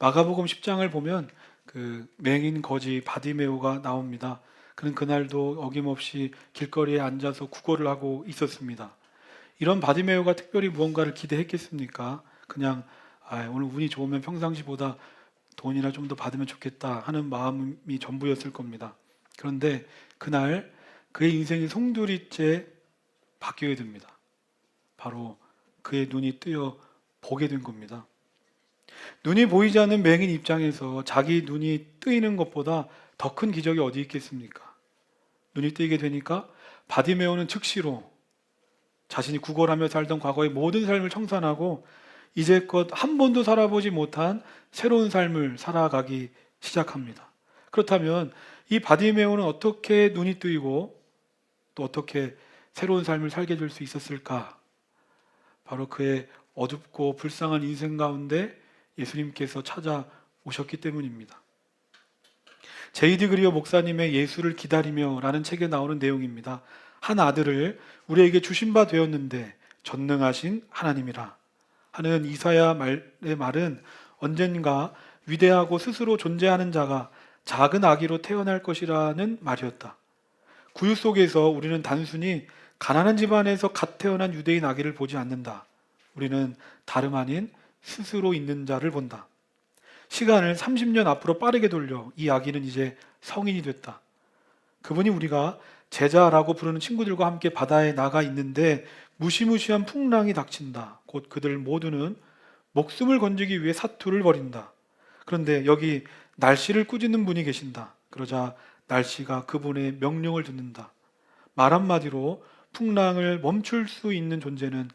마가복음 10장을 보면 그 맹인 거지 바디메오가 나옵니다. 그는 그날도 어김없이 길거리에 앉아서 구걸을 하고 있었습니다. 이런 바디메오가 특별히 무언가를 기대했겠습니까? 그냥 오늘 운이 좋으면 평상시보다 돈이나 좀 더 받으면 좋겠다 하는 마음이 전부였을 겁니다. 그런데 그날 그의 인생이 송두리째 바뀌게 됩니다. 바로 그의 눈이 뜨여 보게 된 겁니다. 눈이 보이지 않는 맹인 입장에서 자기 눈이 뜨이는 것보다 더 큰 기적이 어디 있겠습니까? 눈이 뜨이게 되니까 바디메오는 즉시로 자신이 구걸하며 살던 과거의 모든 삶을 청산하고 이제껏 한 번도 살아보지 못한 새로운 삶을 살아가기 시작합니다. 그렇다면 이 바디메오는 어떻게 눈이 뜨이고 또 어떻게 새로운 삶을 살게 될 수 있었을까? 바로 그의 어둡고 불쌍한 인생 가운데 예수님께서 찾아오셨기 때문입니다. 제이디 그리어 목사님의 예수를 기다리며 라는 책에 나오는 내용입니다. 한 아들을 우리에게 주신 바 되었는데 전능하신 하나님이라 하는 이사야 말의 말은 언젠가 위대하고 스스로 존재하는 자가 작은 아기로 태어날 것이라는 말이었다. 구유 속에서 우리는 단순히 가난한 집안에서 갓 태어난 유대인 아기를 보지 않는다. 우리는 다름 아닌 스스로 있는 자를 본다. 시간을 30년 앞으로 빠르게 돌려 이 아기는 이제 성인이 됐다. 그분이 우리가 제자라고 부르는 친구들과 함께 바다에 나가 있는데 무시무시한 풍랑이 닥친다. 곧 그들 모두는 목숨을 건지기 위해 사투를 벌인다. 그런데 여기 날씨를 꾸짖는 분이 계신다. 그러자 날씨가 그분의 명령을 듣는다. 말 한마디로 풍랑을 멈출 수 있는 존재는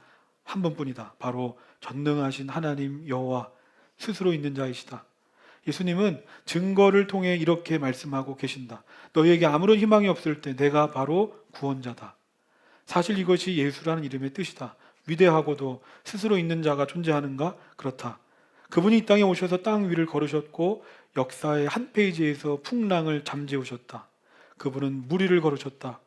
한 분뿐이다. 바로 전능하신 하나님 여호와 스스로 있는 자이시다. 예수님은 증거를 통해 이렇게 말씀하고 계신다. 너희에게 아무런 희망이 없을 때 내가 바로 구원자다. 사실 이것이 예수라는 이름의 뜻이다. 위대하고도 스스로 있는 자가 존재하는가? 그렇다. 그분이 이 땅에 오셔서 땅 위를 걸으셨고 역사의 한 페이지에서 풍랑을 잠재우셨다. 그분은 물 위를 걸으셨다.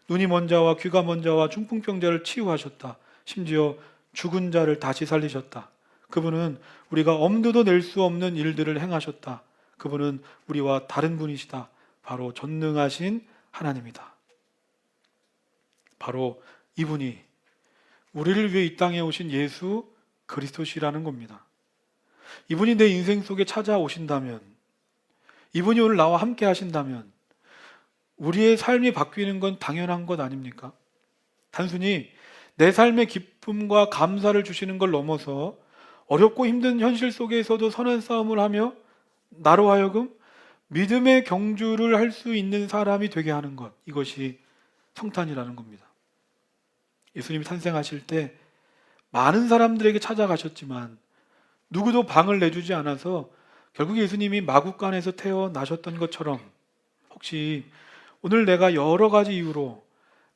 눈이 먼 자와 귀가 먼 자와 중풍병자를 치유하셨다. 심지어 죽은 자를 다시 살리셨다. 그분은 우리가 엄두도 낼 수 없는 일들을 행하셨다. 그분은 우리와 다른 분이시다. 바로 전능하신 하나님이다. 바로 이분이 우리를 위해 이 땅에 오신 예수 그리스도시라는 겁니다. 이분이 내 인생 속에 찾아오신다면, 이분이 오늘 나와 함께 하신다면 우리의 삶이 바뀌는 건 당연한 것 아닙니까? 단순히 내 삶의 기쁨과 감사를 주시는 걸 넘어서 어렵고 힘든 현실 속에서도 선한 싸움을 하며 나로 하여금 믿음의 경주를 할 수 있는 사람이 되게 하는 것, 이것이 성탄이라는 겁니다. 예수님이 탄생하실 때 많은 사람들에게 찾아가셨지만 누구도 방을 내주지 않아서 결국 예수님이 마구간에서 태어나셨던 것처럼 혹시 오늘 내가 여러 가지 이유로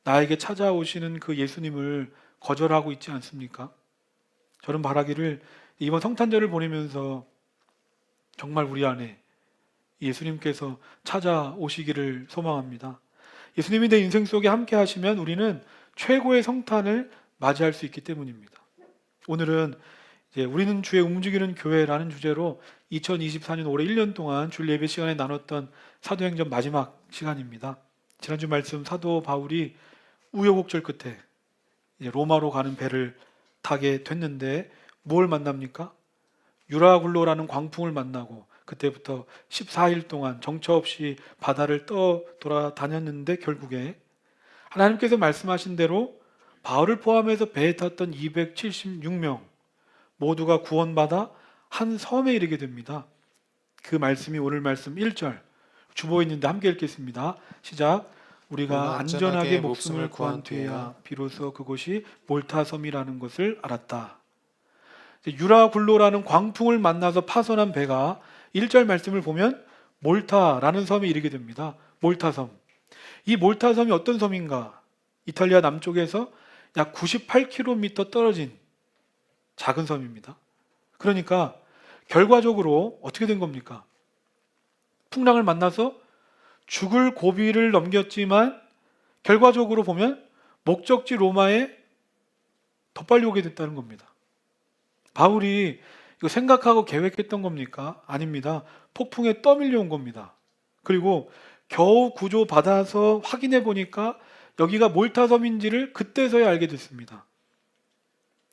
나에게 찾아오시는 그 예수님을 거절하고 있지 않습니까? 저는 바라기를 이번 성탄절을 보내면서 정말 우리 안에 예수님께서 찾아오시기를 소망합니다. 예수님이 내 인생 속에 함께 하시면 우리는 최고의 성탄을 맞이할 수 있기 때문입니다. 오늘은 이제 우리는 주의 움직이는 교회라는 주제로 2024년 올해 1년 동안 주일 예배 시간에 나눴던 사도행전 마지막 시간입니다. 지난주 말씀 사도 바울이 우여곡절 끝에 이제 로마로 가는 배를 타게 됐는데 뭘 만납니까? 유라굴로라는 광풍을 만나고 그때부터 14일 동안 정처 없이 바다를 돌아다녔는데 결국에 하나님께서 말씀하신 대로 바울을 포함해서 배에 탔던 276명 모두가 구원받아 한 섬에 이르게 됩니다. 그 말씀이 오늘 말씀 1절 주보에 있는데 함께 읽겠습니다. 시작. 우리가 안전하게 목숨을 구한 뒤에야 비로소 그곳이 몰타섬이라는 것을 알았다. 유라굴로라는 광풍을 만나서 파손한 배가 1절 말씀을 보면 몰타라는 섬에 이르게 됩니다. 몰타섬. 이 몰타섬이 어떤 섬인가? 이탈리아 남쪽에서 약 98km 떨어진 작은 섬입니다. 그러니까 결과적으로 어떻게 된 겁니까? 풍랑을 만나서 죽을 고비를 넘겼지만 결과적으로 보면 목적지 로마에 더 빨리 오게 됐다는 겁니다. 바울이 이거 생각하고 계획했던 겁니까? 아닙니다. 폭풍에 떠밀려온 겁니다. 그리고 겨우 구조 받아서 확인해 보니까 여기가 몰타섬인지를 그때서야 알게 됐습니다.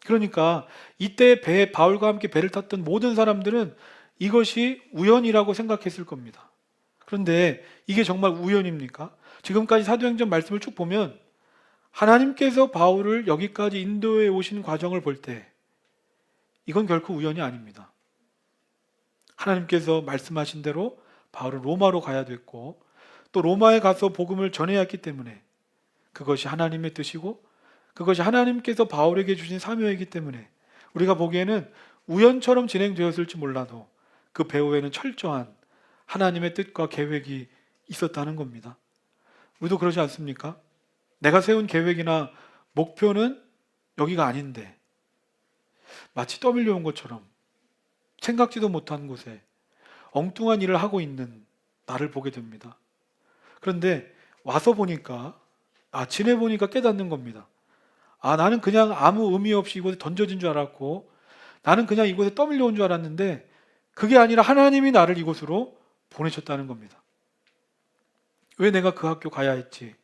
그러니까 이때 배에 바울과 함께 배를 탔던 모든 사람들은 이것이 우연이라고 생각했을 겁니다. 그런데 이게 정말 우연입니까? 지금까지 사도행전 말씀을 쭉 보면 하나님께서 바울을 여기까지 인도해 오신 과정을 볼 때 이건 결코 우연이 아닙니다. 하나님께서 말씀하신 대로 바울은 로마로 가야 됐고 또 로마에 가서 복음을 전해야 했기 때문에 그것이 하나님의 뜻이고 그것이 하나님께서 바울에게 주신 사명이기 때문에 우리가 보기에는 우연처럼 진행되었을지 몰라도 그 배후에는 철저한 하나님의 뜻과 계획이 있었다는 겁니다. 우리도 그러지 않습니까? 내가 세운 계획이나 목표는 여기가 아닌데 마치 떠밀려온 것처럼 생각지도 못한 곳에 엉뚱한 일을 하고 있는 나를 보게 됩니다. 그런데 와서 보니까 지내보니까 깨닫는 겁니다. 나는 그냥 아무 의미 없이 이곳에 던져진 줄 알았고 나는 그냥 이곳에 떠밀려온 줄 알았는데 그게 아니라 하나님이 나를 이곳으로 보내셨다는 겁니다. 왜 내가 그 학교 가야 했지?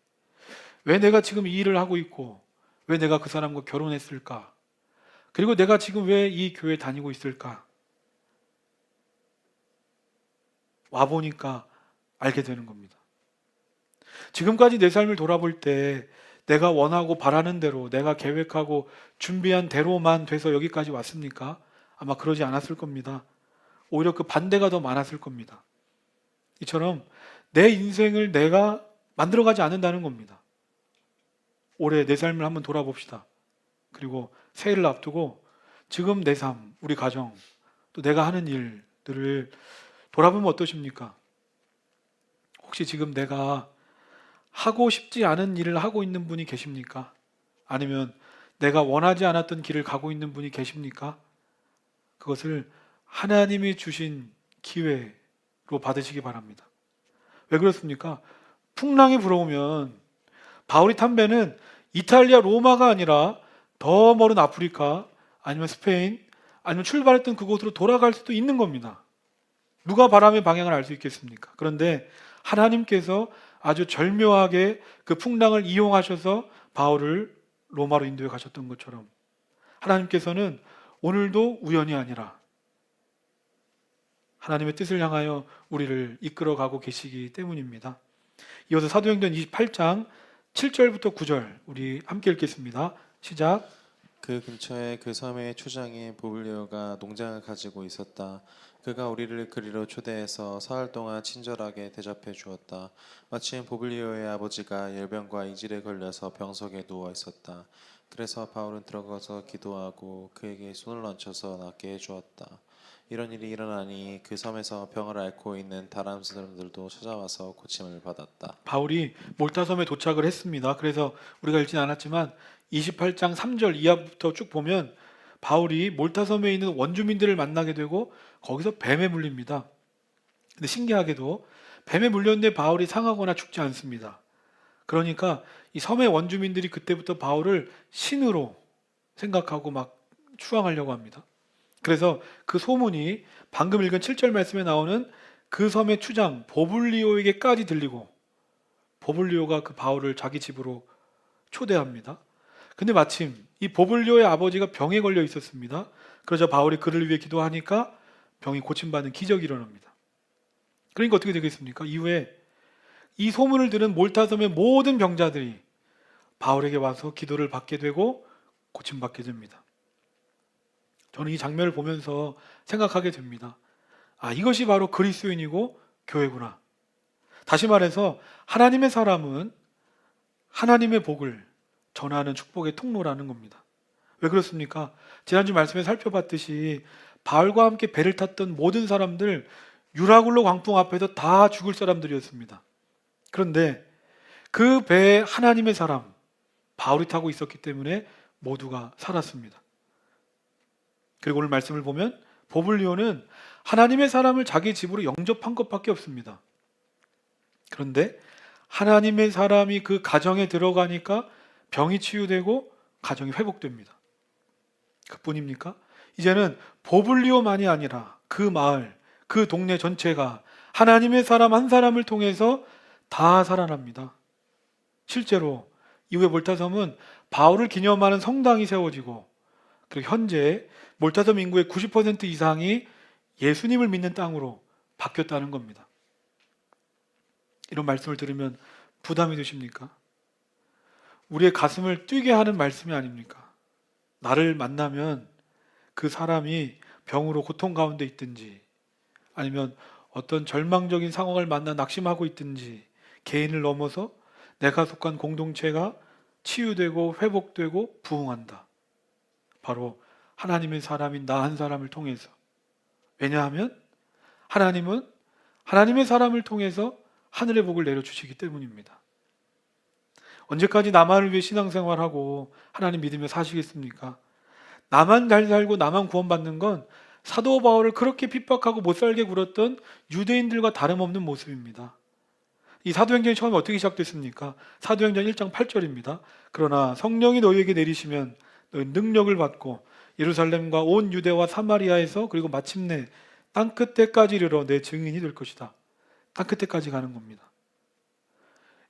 왜 내가 지금 이 일을 하고 있고 왜 내가 그 사람과 결혼했을까? 그리고 내가 지금 왜 이 교회 다니고 있을까? 와보니까 알게 되는 겁니다. 지금까지 내 삶을 돌아볼 때 내가 원하고 바라는 대로 내가 계획하고 준비한 대로만 돼서 여기까지 왔습니까? 아마 그러지 않았을 겁니다. 오히려 그 반대가 더 많았을 겁니다. 이처럼 내 인생을 내가 만들어가지 않는다는 겁니다. 올해 내 삶을 한번 돌아봅시다. 그리고 새해를 앞두고 지금 내 삶, 우리 가정, 또 내가 하는 일들을 돌아보면 어떠십니까? 혹시 지금 내가 하고 싶지 않은 일을 하고 있는 분이 계십니까? 아니면 내가 원하지 않았던 길을 가고 있는 분이 계십니까? 그것을 하나님이 주신 기회로 받으시기 바랍니다. 왜 그렇습니까? 풍랑이 불어오면 바울이 탄 배는 이탈리아 로마가 아니라 더 멀은 아프리카 아니면 스페인 아니면 출발했던 그곳으로 돌아갈 수도 있는 겁니다. 누가 바람의 방향을 알 수 있겠습니까? 그런데 하나님께서 아주 절묘하게 그 풍랑을 이용하셔서 바울을 로마로 인도해 가셨던 것처럼 하나님께서는 오늘도 우연이 아니라 하나님의 뜻을 향하여 우리를 이끌어가고 계시기 때문입니다. 이어서 사도행전 28장 7절부터 9절 우리 함께 읽겠습니다. 시작. 그 근처에 그 섬의 초장인 부블리오가 농장을 가지고 있었다. 그가 우리를 그리로 초대해서 사흘 동안 친절하게 대접해 주었다. 마침 부블리오의 아버지가 열병과 이질에 걸려서 병석에 누워 있었다. 그래서 바울은 들어가서 기도하고 그에게 손을 얹혀서 낫게 해주었다. 이런 일이 일어나니 그 섬에서 병을 앓고 있는 다른 사람들도 찾아와서 고침을 받았다. 바울이 몰타섬에 도착을 했습니다. 그래서 우리가 읽진 않았지만 28장 3절 이하부터 쭉 보면 바울이 몰타섬에 있는 원주민들을 만나게 되고 거기서 뱀에 물립니다. 근데 신기하게도 뱀에 물렸는데 바울이 상하거나 죽지 않습니다. 그러니까 이 섬의 원주민들이 그때부터 바울을 신으로 생각하고 막 추앙하려고 합니다. 그래서 그 소문이 방금 읽은 7절 말씀에 나오는 그 섬의 추장 보블리오에게까지 들리고 보블리오가 그 바울을 자기 집으로 초대합니다. 근데 마침 이 보블리오의 아버지가 병에 걸려 있었습니다. 그러자 바울이 그를 위해 기도하니까 병이 고침받는 기적이 일어납니다. 그러니까 어떻게 되겠습니까? 이후에 이 소문을 들은 몰타섬의 모든 병자들이 바울에게 와서 기도를 받게 되고 고침받게 됩니다. 저는 이 장면을 보면서 생각하게 됩니다. 이것이 바로 그리스도인이고 교회구나. 다시 말해서 하나님의 사람은 하나님의 복을 전하는 축복의 통로라는 겁니다. 왜 그렇습니까? 지난주 말씀에 살펴봤듯이 바울과 함께 배를 탔던 모든 사람들 유라굴로 광풍 앞에서 다 죽을 사람들이었습니다. 그런데 그 배에 하나님의 사람 바울이 타고 있었기 때문에 모두가 살았습니다. 그리고 오늘 말씀을 보면 보블리오는 하나님의 사람을 자기 집으로 영접한 것밖에 없습니다. 그런데 하나님의 사람이 그 가정에 들어가니까 병이 치유되고 가정이 회복됩니다. 그뿐입니까? 이제는 보블리오만이 아니라 그 마을, 그 동네 전체가 하나님의 사람 한 사람을 통해서 다 살아납니다. 실제로 이후에 몰타섬은 바울을 기념하는 성당이 세워지고, 그리고 현재 몰타섬 인구의 90% 이상이 예수님을 믿는 땅으로 바뀌었다는 겁니다. 이런 말씀을 들으면 부담이 되십니까? 우리의 가슴을 뛰게 하는 말씀이 아닙니까? 나를 만나면 그 사람이 병으로 고통 가운데 있든지, 아니면 어떤 절망적인 상황을 만나 낙심하고 있든지, 개인을 넘어서 내가 속한 공동체가 치유되고 회복되고 부흥한다. 바로 하나님의 사람인 나 한 사람을 통해서. 왜냐하면 하나님은 하나님의 사람을 통해서 하늘의 복을 내려주시기 때문입니다. 언제까지 나만을 위해 신앙생활하고 하나님 믿으며 사시겠습니까? 나만 잘 살고 나만 구원받는 건 사도 바울을 그렇게 핍박하고 못살게 굴었던 유대인들과 다름없는 모습입니다. 이 사도행전이 처음에 어떻게 시작됐습니까? 사도행전 1장 8절입니다. 그러나 성령이 너희에게 내리시면 너희 능력을 받고 예루살렘과 온 유대와 사마리아에서 그리고 마침내 땅끝에까지 이르러 내 증인이 될 것이다. 땅끝에까지 가는 겁니다.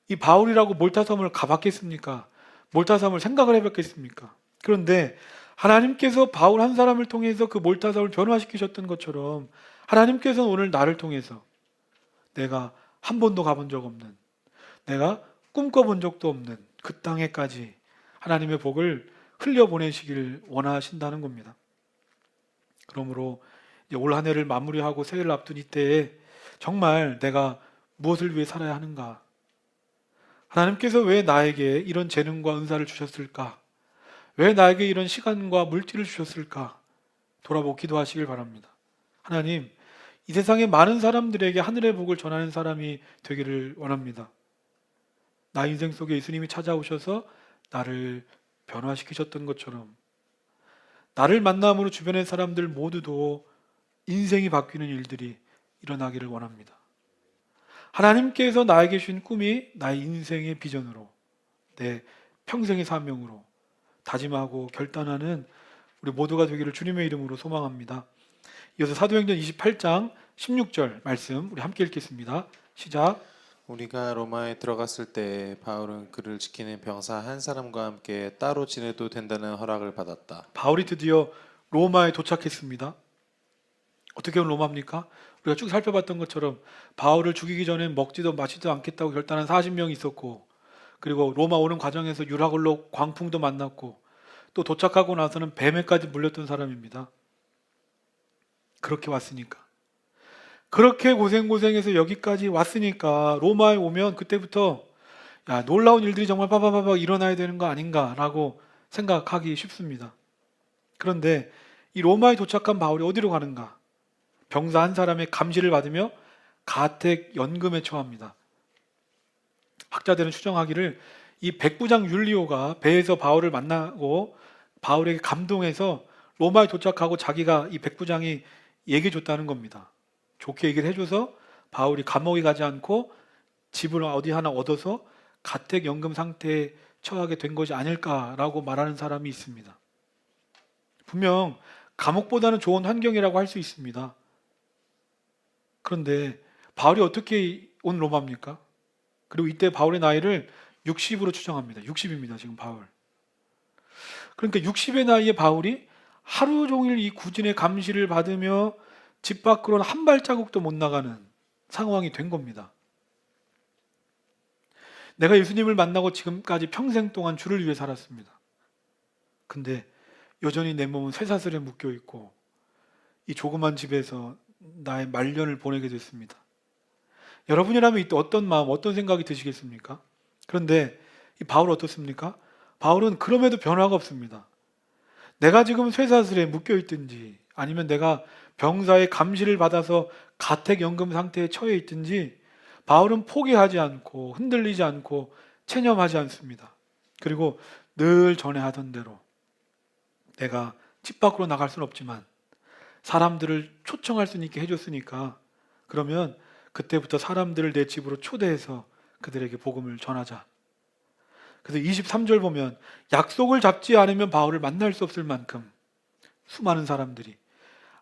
이 바울이라고 몰타섬을 가봤겠습니까? 몰타섬을 생각을 해봤겠습니까? 그런데 하나님께서 바울 한 사람을 통해서 그 몰타섬을 변화시키셨던 것처럼 하나님께서는 오늘 나를 통해서 내가 한 번도 가본 적 없는, 내가 꿈꿔본 적도 없는 그 땅에까지 하나님의 복을 흘려보내시길 원하신다는 겁니다. 그러므로 이제 올 한 해를 마무리하고 새해를 앞둔 이때에 정말 내가 무엇을 위해 살아야 하는가? 하나님께서 왜 나에게 이런 재능과 은사를 주셨을까? 왜 나에게 이런 시간과 물질을 주셨을까? 돌아보고 기도하시길 바랍니다. 하나님, 이 세상의 많은 사람들에게 하늘의 복을 전하는 사람이 되기를 원합니다. 나 인생 속에 예수님이 찾아오셔서 나를 변화시키셨던 것처럼 나를 만남으로 주변의 사람들 모두도 인생이 바뀌는 일들이 일어나기를 원합니다. 하나님께서 나에게 주신 꿈이 나의 인생의 비전으로, 내 평생의 사명으로 다짐하고 결단하는 우리 모두가 되기를 주님의 이름으로 소망합니다. 이어서 사도행전 28장 16절 말씀 우리 함께 읽겠습니다. 시작. 우리가 로마에 들어갔을 때 바울은 그를 지키는 병사 한 사람과 함께 따로 지내도 된다는 허락을 받았다. 바울이 드디어 로마에 도착했습니다. 어떻게 온 로마입니까? 우리가 쭉 살펴봤던 것처럼 바울을 죽이기 전에 먹지도 마시지도 않겠다고 결단한 40명이 있었고, 그리고 로마 오는 과정에서 유라굴로 광풍도 만났고, 또 도착하고 나서는 뱀에까지 물렸던 사람입니다. 그렇게 왔으니까, 그렇게 고생해서 여기까지 왔으니까 로마에 오면 그때부터 야, 놀라운 일들이 정말 빠바바박 일어나야 되는 거 아닌가라고 생각하기 쉽습니다. 그런데 이 로마에 도착한 바울이 어디로 가는가? 병사 한 사람의 감시를 받으며 가택 연금에 처합니다. 학자들은 추정하기를 이 백부장 율리오가 배에서 바울을 만나고 바울에게 감동해서 로마에 도착하고 자기가 이 백부장이 얘기해 줬다는 겁니다. 좋게 얘기를 해줘서 바울이 감옥에 가지 않고 집을 어디 하나 얻어서 가택 연금 상태에 처하게 된 것이 아닐까라고 말하는 사람이 있습니다. 분명 감옥보다는 좋은 환경이라고 할 수 있습니다. 그런데 바울이 어떻게 온 로마입니까? 그리고 이때 바울의 나이를 60으로 추정합니다. 60입니다. 지금 바울. 그러니까 60의 나이에 바울이 하루 종일 이 구진의 감시를 받으며 집 밖으로는 한 발자국도 못 나가는 상황이 된 겁니다. 내가 예수님을 만나고 지금까지 평생 동안 주를 위해 살았습니다. 근데 여전히 내 몸은 쇠사슬에 묶여 있고 이 조그만 집에서 나의 말년을 보내게 됐습니다. 여러분이라면 이때 어떤 마음, 어떤 생각이 드시겠습니까? 그런데 이 바울 어떻습니까? 바울은 그럼에도 변화가 없습니다. 내가 지금 쇠사슬에 묶여 있든지 아니면 내가 병사의 감시를 받아서 가택연금 상태에 처해 있든지 바울은 포기하지 않고 흔들리지 않고 체념하지 않습니다. 그리고 늘 전에 하던 대로 내가 집 밖으로 나갈 수는 없지만 사람들을 초청할 수 있게 해줬으니까 그러면 그때부터 사람들을 내 집으로 초대해서 그들에게 복음을 전하자. 그래서 23절 보면 약속을 잡지 않으면 바울을 만날 수 없을 만큼 수많은 사람들이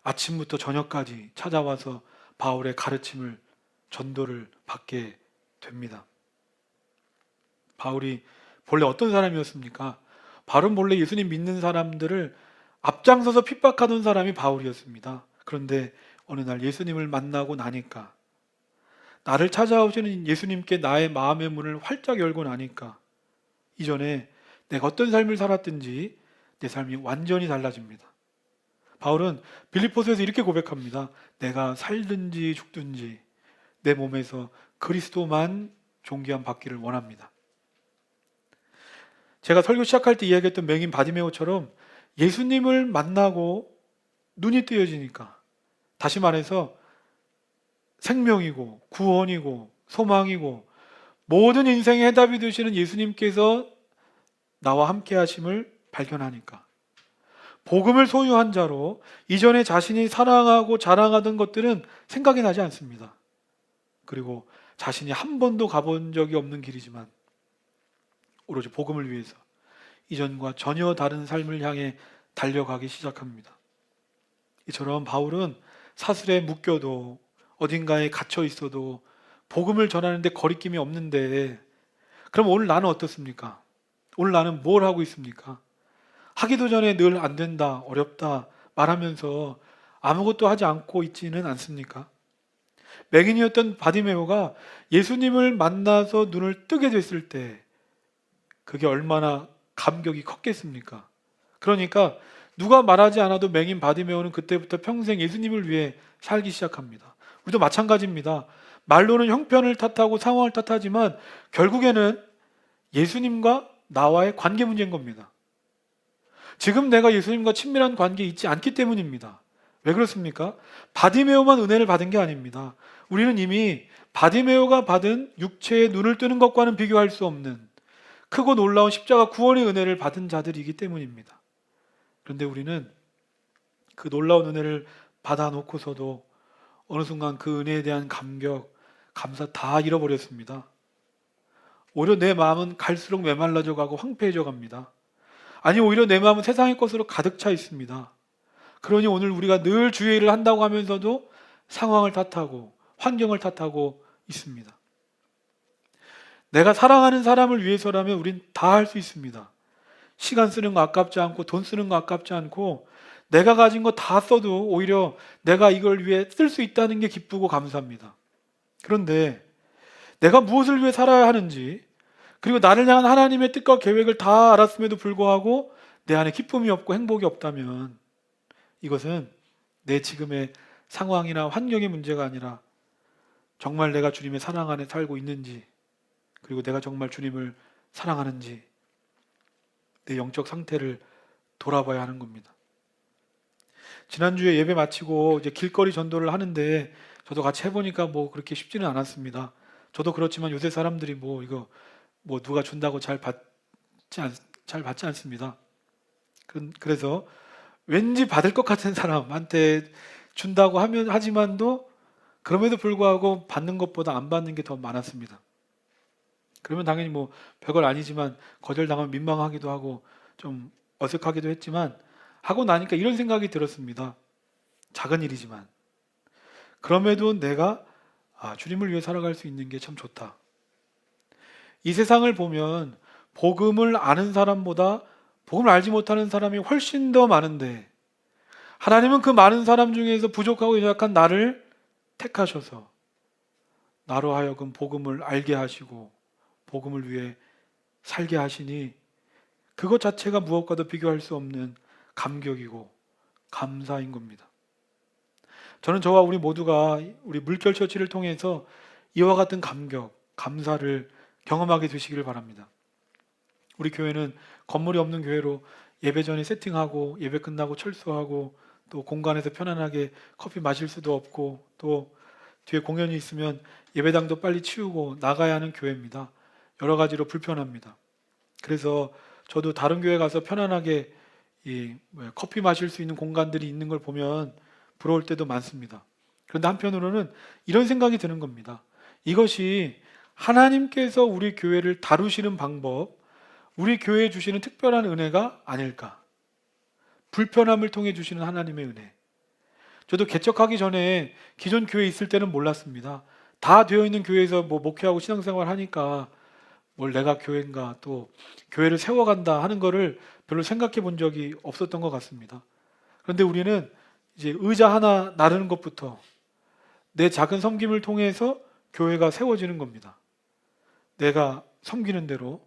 아침부터 저녁까지 찾아와서 바울의 가르침을 전도를 받게 됩니다. 바울이 본래 어떤 사람이었습니까? 바울은 본래 예수님 믿는 사람들을 앞장서서 핍박하던 사람이 바울이었습니다. 그런데 어느 날 예수님을 만나고 나니까, 나를 찾아오시는 예수님께 나의 마음의 문을 활짝 열고 나니까 이전에 내가 어떤 삶을 살았든지 내 삶이 완전히 달라집니다. 바울은 빌립보서에서 이렇게 고백합니다. 내가 살든지 죽든지 내 몸에서 그리스도만 존귀함 받기를 원합니다. 제가 설교 시작할 때 이야기했던 맹인 바디메오처럼 예수님을 만나고 눈이 뜨여지니까, 다시 말해서 생명이고 구원이고 소망이고 모든 인생의 해답이 되시는 예수님께서 나와 함께 하심을 발견하니까, 복음을 소유한 자로 이전에 자신이 사랑하고 자랑하던 것들은 생각이 나지 않습니다. 그리고 자신이 한 번도 가본 적이 없는 길이지만 오로지 복음을 위해서 이전과 전혀 다른 삶을 향해 달려가기 시작합니다. 이처럼 바울은 사슬에 묶여도 어딘가에 갇혀 있어도 복음을 전하는데 거리낌이 없는데, 그럼 오늘 나는 어떻습니까? 오늘 나는 뭘 하고 있습니까? 하기도 전에 늘 안 된다, 어렵다 말하면서 아무것도 하지 않고 있지는 않습니까? 맹인이었던 바디메오가 예수님을 만나서 눈을 뜨게 됐을 때 그게 얼마나 감격이 컸겠습니까? 그러니까 누가 말하지 않아도 맹인 바디메오는 그때부터 평생 예수님을 위해 살기 시작합니다. 우리도 마찬가지입니다. 말로는 형편을 탓하고 상황을 탓하지만 결국에는 예수님과 나와의 관계 문제인 겁니다. 지금 내가 예수님과 친밀한 관계에 있지 않기 때문입니다. 왜 그렇습니까? 바디메오만 은혜를 받은 게 아닙니다. 우리는 이미 바디메오가 받은 육체의 눈을 뜨는 것과는 비교할 수 없는 크고 놀라운 십자가 구원의 은혜를 받은 자들이기 때문입니다. 그런데 우리는 그 놀라운 은혜를 받아놓고서도 어느 순간 그 은혜에 대한 감격, 감사 다 잃어버렸습니다. 오히려 내 마음은 갈수록 메말라져 가고 황폐해져 갑니다. 아니, 오히려 내 마음은 세상의 것으로 가득 차 있습니다. 그러니 오늘 우리가 늘 주의 일을 한다고 하면서도 상황을 탓하고 환경을 탓하고 있습니다. 내가 사랑하는 사람을 위해서라면 우린 다 할 수 있습니다. 시간 쓰는 거 아깝지 않고 돈 쓰는 거 아깝지 않고 내가 가진 거 다 써도 오히려 내가 이걸 위해 쓸 수 있다는 게 기쁘고 감사합니다. 그런데 내가 무엇을 위해 살아야 하는지, 그리고 나를 향한 하나님의 뜻과 계획을 다 알았음에도 불구하고 내 안에 기쁨이 없고 행복이 없다면 이것은 내 지금의 상황이나 환경의 문제가 아니라 정말 내가 주님의 사랑 안에 살고 있는지, 그리고 내가 정말 주님을 사랑하는지 내 영적 상태를 돌아봐야 하는 겁니다. 지난주에 예배 마치고 이제 길거리 전도를 하는데 저도 같이 해보니까 뭐 그렇게 쉽지는 않았습니다. 저도 그렇지만 요새 사람들이 뭐 이거 뭐 누가 준다고 잘 받지 않습니다. 그래서 왠지 받을 것 같은 사람한테 준다고 하지만도 그럼에도 불구하고 받는 것보다 안 받는 게 더 많았습니다. 그러면 당연히 뭐 별걸 아니지만 거절당하면 민망하기도 하고 좀 어색하기도 했지만, 하고 나니까 이런 생각이 들었습니다. 작은 일이지만 그럼에도 내가 주님을 위해 살아갈 수 있는 게 참 좋다. 이 세상을 보면 복음을 아는 사람보다 복음을 알지 못하는 사람이 훨씬 더 많은데, 하나님은 그 많은 사람 중에서 부족하고 연약한 나를 택하셔서 나로 하여금 복음을 알게 하시고 복음을 위해 살게 하시니 그것 자체가 무엇과도 비교할 수 없는 감격이고 감사인 겁니다. 저는 저와 우리 모두가 우리 물결처치를 통해서 이와 같은 감격, 감사를 경험하게 되시기를 바랍니다. 우리 교회는 건물이 없는 교회로 예배 전에 세팅하고 예배 끝나고 철수하고 또 공간에서 편안하게 커피 마실 수도 없고 또 뒤에 공연이 있으면 예배당도 빨리 치우고 나가야 하는 교회입니다. 여러 가지로 불편합니다. 그래서 저도 다른 교회 가서 편안하게 커피 마실 수 있는 공간들이 있는 걸 보면 부러울 때도 많습니다. 그런데 한편으로는 이런 생각이 드는 겁니다. 이것이 하나님께서 우리 교회를 다루시는 방법, 우리 교회에 주시는 특별한 은혜가 아닐까. 불편함을 통해 주시는 하나님의 은혜. 저도 개척하기 전에 기존 교회에 있을 때는 몰랐습니다. 다 되어 있는 교회에서 뭐 목회하고 신앙생활 하니까 뭘 내가 교회인가 또 교회를 세워간다 하는 거를 별로 생각해 본 적이 없었던 것 같습니다. 그런데 우리는 이제 의자 하나 나르는 것부터 내 작은 섬김을 통해서 교회가 세워지는 겁니다. 내가 섬기는 대로,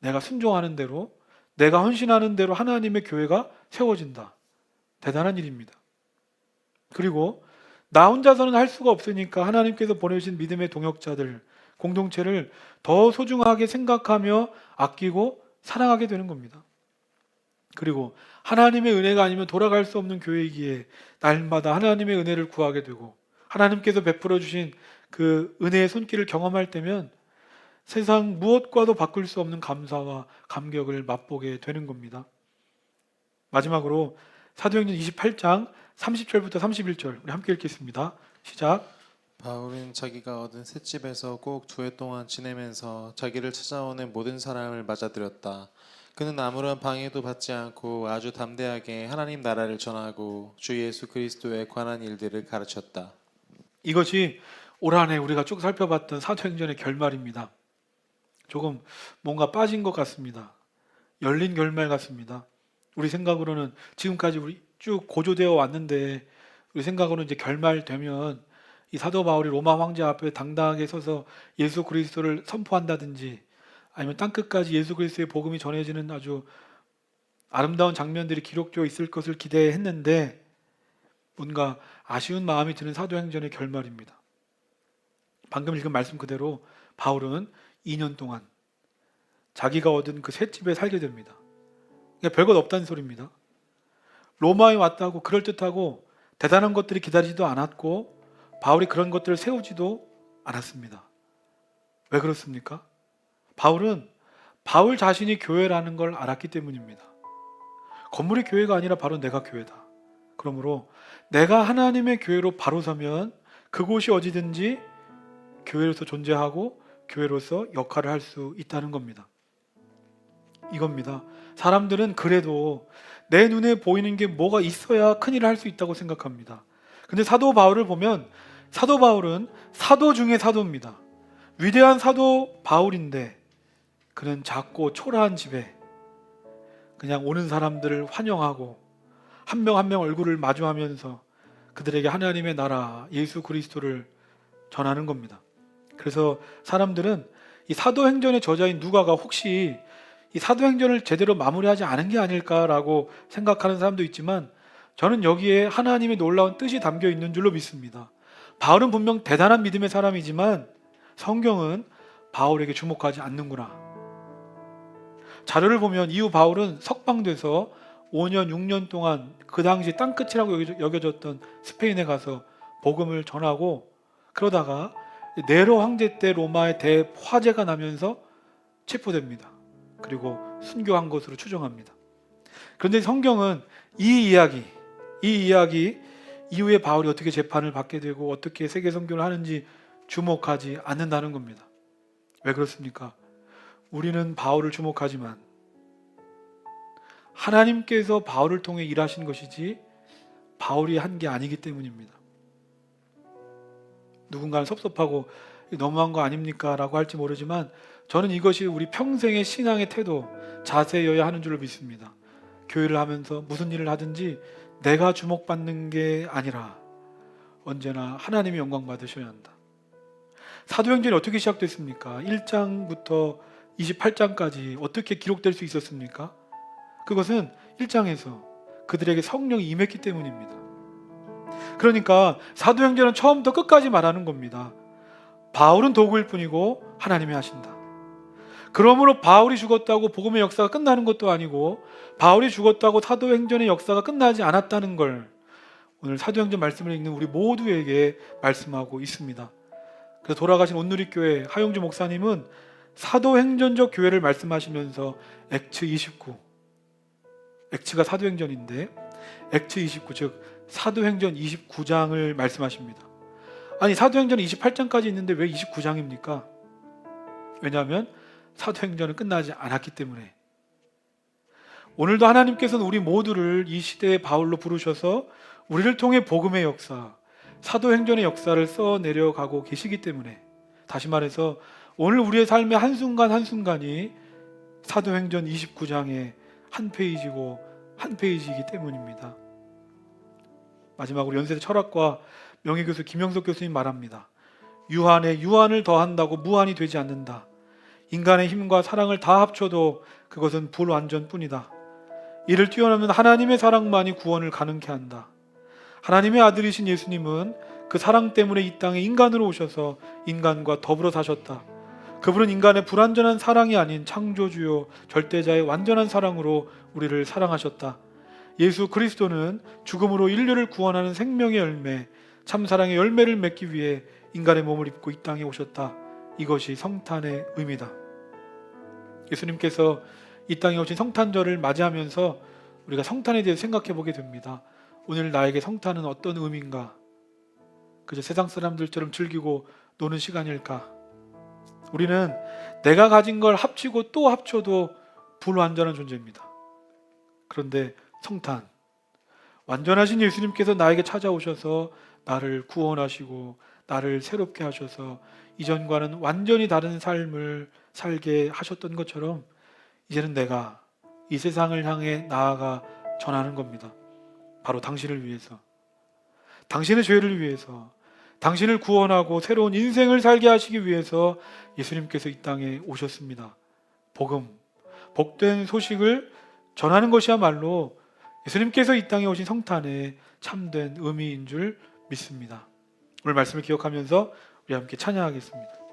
내가 순종하는 대로, 내가 헌신하는 대로 하나님의 교회가 세워진다. 대단한 일입니다. 그리고 나 혼자서는 할 수가 없으니까 하나님께서 보내주신 믿음의 동역자들, 공동체를 더 소중하게 생각하며 아끼고 사랑하게 되는 겁니다. 그리고 하나님의 은혜가 아니면 돌아갈 수 없는 교회이기에 날마다 하나님의 은혜를 구하게 되고 하나님께서 베풀어 주신 그 은혜의 손길을 경험할 때면 세상 무엇과도 바꿀 수 없는 감사와 감격을 맛보게 되는 겁니다. 마지막으로 사도행전 28장 30절부터 31절 우리 함께 읽겠습니다. 시작. 바울은 자기가 얻은 셋집에서 꼭 2해 동안 지내면서 자기를 찾아오는 모든 사람을 맞아들였다. 그는 아무런 방해도 받지 않고 아주 담대하게 하나님 나라를 전하고 주 예수 그리스도에 관한 일들을 가르쳤다. 이것이 올 한 해 우리가 쭉 살펴봤던 사도행전의 결말입니다. 조금 뭔가 빠진 것 같습니다. 열린 결말 같습니다. 우리 생각으로는 지금까지 우리 쭉 고조되어 왔는데 우리 생각으로는 이제 결말되면 이 사도 바울이 로마 황제 앞에 당당하게 서서 예수 그리스도를 선포한다든지 아니면 땅끝까지 예수 그리스도의 복음이 전해지는 아주 아름다운 장면들이 기록되어 있을 것을 기대했는데 뭔가 아쉬운 마음이 드는 사도행전의 결말입니다. 방금 읽은 말씀 그대로 바울은 2년 동안 자기가 얻은 그 셋집에 살게 됩니다. 그러니까 별것 없다는 소리입니다. 로마에 왔다고 그럴듯하고 대단한 것들이 기다리지도 않았고 바울이 그런 것들을 세우지도 않았습니다. 왜 그렇습니까? 바울은 바울 자신이 교회라는 걸 알았기 때문입니다. 건물이 교회가 아니라 바로 내가 교회다. 그러므로 내가 하나님의 교회로 바로 서면 그곳이 어디든지 교회로서 존재하고 교회로서 역할을 할 수 있다는 겁니다. 이겁니다. 사람들은 그래도 내 눈에 보이는 게 뭐가 있어야 큰일을 할 수 있다고 생각합니다. 근데 사도 바울을 보면 사도 바울은 사도 중에 사도입니다. 위대한 사도 바울인데 그는 작고 초라한 집에 그냥 오는 사람들을 환영하고 한 명 한 명 얼굴을 마주하면서 그들에게 하나님의 나라 예수 그리스도를 전하는 겁니다. 그래서 사람들은 이 사도행전의 저자인 누가가 혹시 이 사도행전을 제대로 마무리하지 않은 게 아닐까라고 생각하는 사람도 있지만 저는 여기에 하나님의 놀라운 뜻이 담겨 있는 줄로 믿습니다. 바울은 분명 대단한 믿음의 사람이지만 성경은 바울에게 주목하지 않는구나. 자료를 보면 이후 바울은 석방돼서 5년, 6년 동안 그 당시 땅끝이라고 여겨졌던 스페인에 가서 복음을 전하고 그러다가 네로 황제 때 로마의 대화재가 나면서 체포됩니다. 그리고 순교한 것으로 추정합니다. 그런데 성경은 이 이야기 이후에 바울이 어떻게 재판을 받게 되고 어떻게 세계 선교를 하는지 주목하지 않는다는 겁니다. 왜 그렇습니까? 우리는 바울을 주목하지만 하나님께서 바울을 통해 일하신 것이지 바울이 한 게 아니기 때문입니다. 누군가는 섭섭하고 너무한 거 아닙니까? 라고 할지 모르지만 저는 이것이 우리 평생의 신앙의 태도, 자세여야 하는 줄로 믿습니다. 교회를 하면서 무슨 일을 하든지 내가 주목받는 게 아니라 언제나 하나님의 영광 받으셔야 한다. 사도행전이 어떻게 시작됐습니까? 1장부터 28장까지 어떻게 기록될 수 있었습니까? 그것은 1장에서 그들에게 성령이 임했기 때문입니다. 그러니까 사도행전은 처음부터 끝까지 말하는 겁니다. 바울은 도구일 뿐이고 하나님이 하신다. 그러므로 바울이 죽었다고 복음의 역사가 끝나는 것도 아니고 바울이 죽었다고 사도행전의 역사가 끝나지 않았다는 걸 오늘 사도행전 말씀을 읽는 우리 모두에게 말씀하고 있습니다. 그래서 돌아가신 온누리교회 하용주 목사님은 사도행전적 교회를 말씀하시면서 액츠 29, 액츠가 사도행전인데 액츠 29, 즉 사도행전 29장을 말씀하십니다. 아니 사도행전은 28장까지 있는데 왜 29장입니까? 왜냐하면 사도행전은 끝나지 않았기 때문에 오늘도 하나님께서는 우리 모두를 이 시대의 바울로 부르셔서 우리를 통해 복음의 역사, 사도행전의 역사를 써내려가고 계시기 때문에, 다시 말해서 오늘 우리의 삶의 한순간 한순간이 사도행전 29장의 한 페이지고 한 페이지이기 때문입니다. 마지막으로 연세대 철학과 명예교수 김영석 교수님 말합니다. 유한에 유한을 더한다고 무한이 되지 않는다. 인간의 힘과 사랑을 다 합쳐도 그것은 불완전뿐이다. 이를 뛰어넘는 하나님의 사랑만이 구원을 가능케 한다. 하나님의 아들이신 예수님은 그 사랑 때문에 이 땅에 인간으로 오셔서 인간과 더불어 사셨다. 그분은 인간의 불완전한 사랑이 아닌 창조주요 절대자의 완전한 사랑으로 우리를 사랑하셨다. 예수 그리스도는 죽음으로 인류를 구원하는 생명의 열매, 참사랑의 열매를 맺기 위해 인간의 몸을 입고 이 땅에 오셨다. 이것이 성탄의 의미다. 예수님께서 이 땅에 오신 성탄절을 맞이하면서 우리가 성탄에 대해서 생각해 보게 됩니다. 오늘 나에게 성탄은 어떤 의미인가? 그저 세상 사람들처럼 즐기고 노는 시간일까? 우리는 내가 가진 걸 합치고 또 합쳐도 불완전한 존재입니다. 그런데 성탄, 완전하신 예수님께서 나에게 찾아오셔서 나를 구원하시고 나를 새롭게 하셔서 이전과는 완전히 다른 삶을 살게 하셨던 것처럼 이제는 내가 이 세상을 향해 나아가 전하는 겁니다. 바로 당신을 위해서, 당신의 죄를 위해서, 당신을 구원하고 새로운 인생을 살게 하시기 위해서 예수님께서 이 땅에 오셨습니다. 복음, 복된 소식을 전하는 것이야말로 예수님께서 이 땅에 오신 성탄의 참된 의미인 줄 믿습니다. 오늘 말씀을 기억하면서 우리 함께 찬양하겠습니다.